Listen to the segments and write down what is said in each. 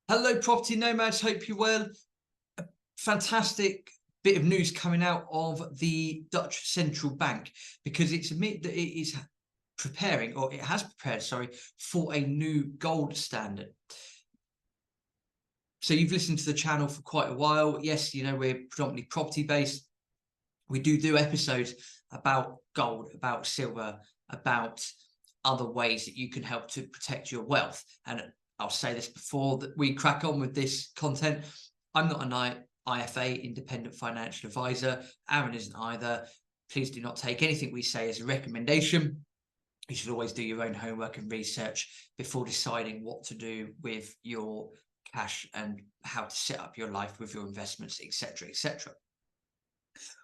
Hello, property nomads. Hope you're well. A fantastic bit of news coming out of the Dutch central bank because it's admitted that it is preparing, or it has prepared, sorry, for a new gold standard. So you've listened to the channel for quite a while. Yes, you know, we're predominantly property based. We do episodes about gold, about silver, about other ways that you can help to protect your wealth. And I'll say this before that we crack on with this content. I'm not an IFA, independent financial advisor. Aaron isn't either. Please do not take anything we say as a recommendation. You should always do your own homework and research before deciding what to do with your cash and how to set up your life with your investments, etc., etc.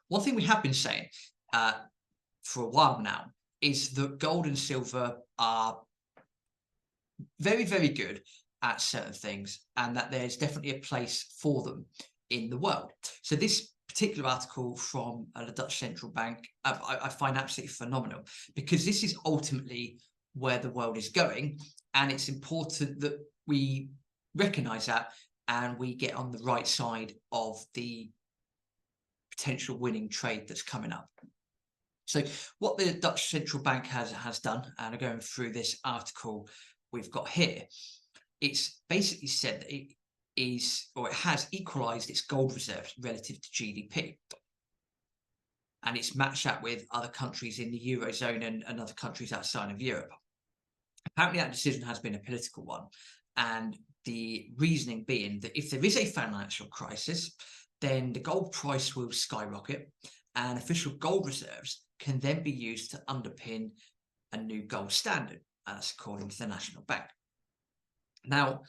One thing we have been saying for a while now is that gold and silver are very, very good at certain things, and that there's definitely a place for them in the world. So this particular article from the Dutch central bank, I find absolutely phenomenal, because this is ultimately where the world is going, and it's important that we recognize that and we get on the right side of the potential winning trade that's coming up. So what the Dutch central bank has done, and I'm going through this article we've got here, it's basically said that it is, or it has equalized its gold reserves relative to GDP. And it's matched that with other countries in the Eurozone and other countries outside of Europe. Apparently that decision has been a political one. And the reasoning being that if there is a financial crisis, then the gold price will skyrocket, and official gold reserves can then be used to underpin a new gold standard, as according to the National Bank. Now,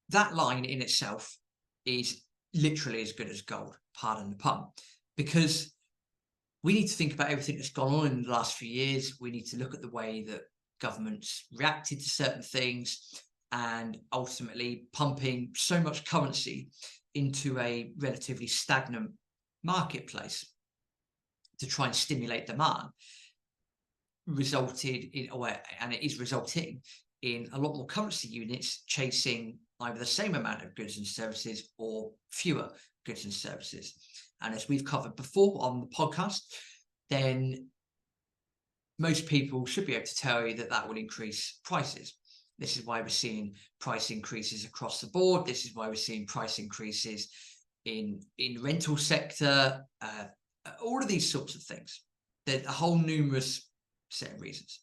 that line in itself is literally as good as gold, pardon the pun, because we need to think about everything that's gone on in the last few years. We need to look at the way that governments reacted to certain things, and ultimately pumping so much currency into a relatively stagnant marketplace to try and stimulate demand resulted in, and it is resulting in, a lot more currency units chasing either the same amount of goods and services or fewer goods and services. And as we've covered before on the podcast, then most people should be able to tell you that that will increase prices. This is why we're seeing price increases across the board. This is why we're seeing price increases in rental sector, all of these sorts of things. There's a whole numerous set of reasons.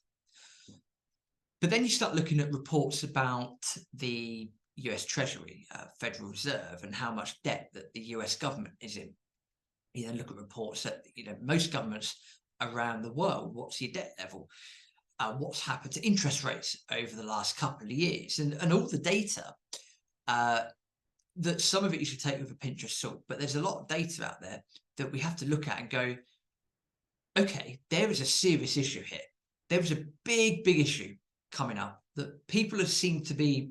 But then you start looking at reports about the US Treasury, Federal Reserve, and how much debt that the US government is in. You then look at reports that, you know, most governments around the world, what's your debt level? What's happened to interest rates over the last couple of years, and all the data, that some of it you should take with a pinch of salt, but there's a lot of data out there that we have to look at and go, okay, there is a serious issue here. There is a big issue coming up that people have seemed to be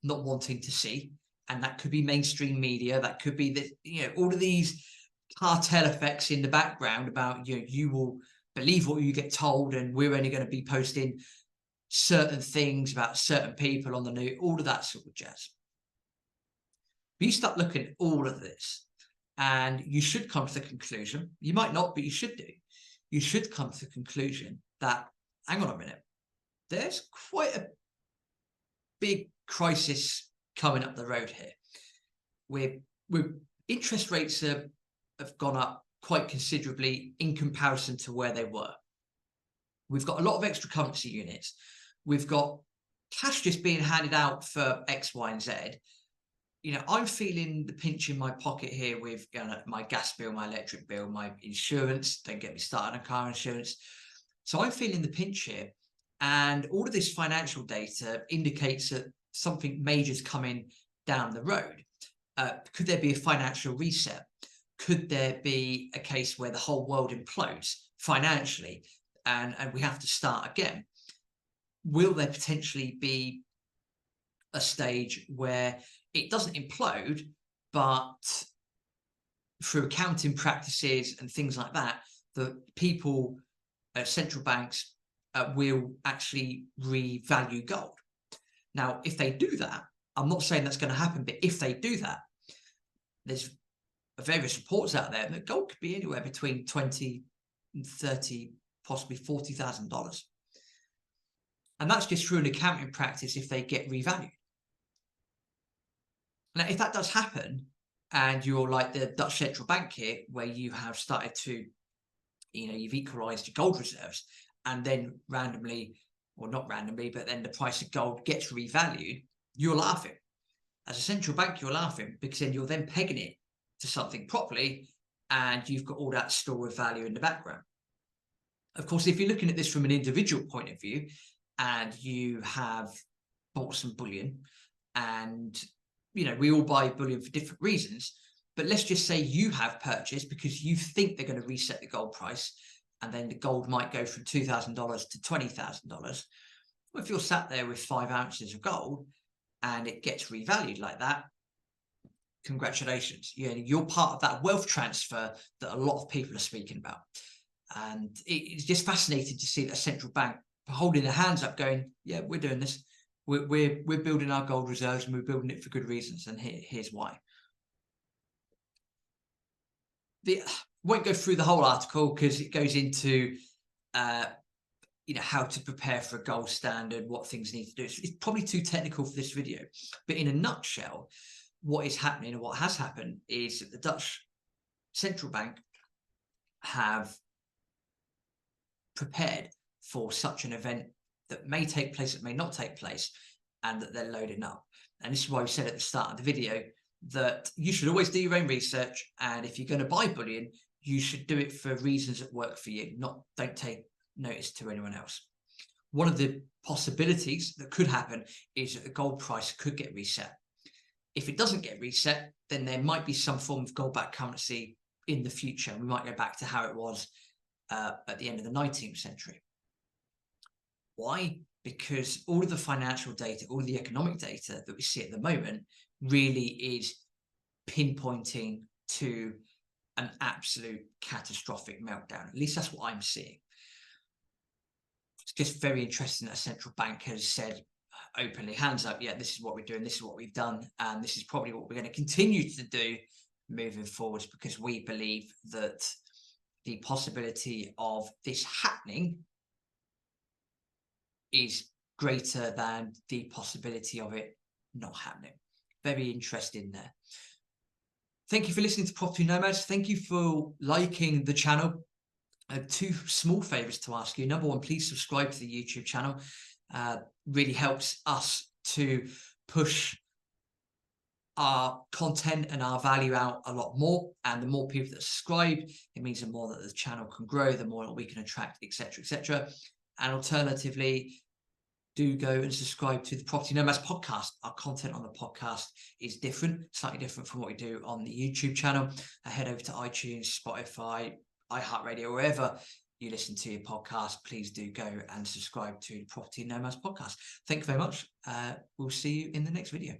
not wanting to see, and that could be mainstream media, that could be the, you know, all of these cartel effects in the background about, you know, you will believe what you get told, and we're only going to be posting certain things about certain people on the news, all of that sort of jazz. But you start looking at all of this, and you should come to the conclusion, you might not, but you should do, you should come to the conclusion that, hang on a minute, there's quite a big crisis coming up the road here. Where interest rates have gone up quite considerably in comparison to where they were. We've got a lot of extra currency units. We've got cash just being handed out for X, Y, and Z. You know, I'm feeling the pinch in my pocket here with, you know, my gas bill, my electric bill, my insurance. Don't get me started on car insurance. So I'm feeling the pinch here. And all of this financial data indicates that something major is coming down the road. Could there be a financial reset? Could there be a case where the whole world implodes financially and we have to start again? Will there potentially be a stage where it doesn't implode, but through accounting practices and things like that, the people, central banks, will actually revalue gold. Now, if they do that, I'm not saying that's going to happen, but if they do that, there's various reports out there that gold could be anywhere between $20,000 and $30,000, possibly $40,000. And that's just through an accounting practice if they get revalued. Now, if that does happen, and you're like the Dutch central bank here, where you have started to, you've equalized your gold reserves, and then randomly, or not randomly, but then the price of gold gets revalued, you're laughing. As a central bank, you're laughing, because then you're then pegging it to something properly, and you've got all that store of value in the background. Of course, if you're looking at this from an individual point of view, and you have bought some bullion, and we all buy bullion for different reasons, but let's just say you have purchased because you think they're going to reset the gold price, and then the gold might go from $2,000 to $20,000. Well, if you're sat there with 5 ounces of gold and it gets revalued like that, congratulations. You're part of that wealth transfer that a lot of people are speaking about. And it's just fascinating to see that a central bank holding their hands up going, yeah, we're doing this. We're building our gold reserves, and we're building it for good reasons. And here's why. Won't go through the whole article because it goes into how to prepare for a gold standard, what things need to do. It's probably too technical for this video, but in a nutshell, what is happening and what has happened is that the Dutch central bank have prepared for such an event that may take place, that may not take place, and that they're loading up. And this is why we said at the start of the video that you should always do your own research, and if you're going to buy bullion, you should do it for reasons that work for you, don't take notice to anyone else. One of the possibilities that could happen is that the gold price could get reset. If it doesn't get reset, then there might be some form of gold-backed currency in the future. We might go back to how it was at the end of the 19th century. Why? Because all of the financial data, all of the economic data that we see at the moment really is pinpointing to an absolute catastrophic meltdown. At least that's what I'm seeing. It's just very interesting that a central bank has said openly, hands up, yeah, this is what we're doing, this is what we've done, and this is probably what we're going to continue to do moving forwards, because we believe that the possibility of this happening is greater than the possibility of it not happening. Very interesting there. Thank you for listening to Property Nomads. Thank you for liking the channel. 2 small favors to ask you. Number one, please subscribe to the YouTube channel. Really helps us to push our content and our value out a lot more, and the more people that subscribe, it means the more that the channel can grow, the more we can attract, etc., etc. And alternatively, do go and subscribe to the Property Nomads podcast. Our content on the podcast is different, slightly different from what we do on the YouTube channel. Head over to iTunes, Spotify, iHeartRadio, wherever you listen to your podcast. Please do go and subscribe to the Property Nomads podcast. Thank you very much. We'll see you in the next video.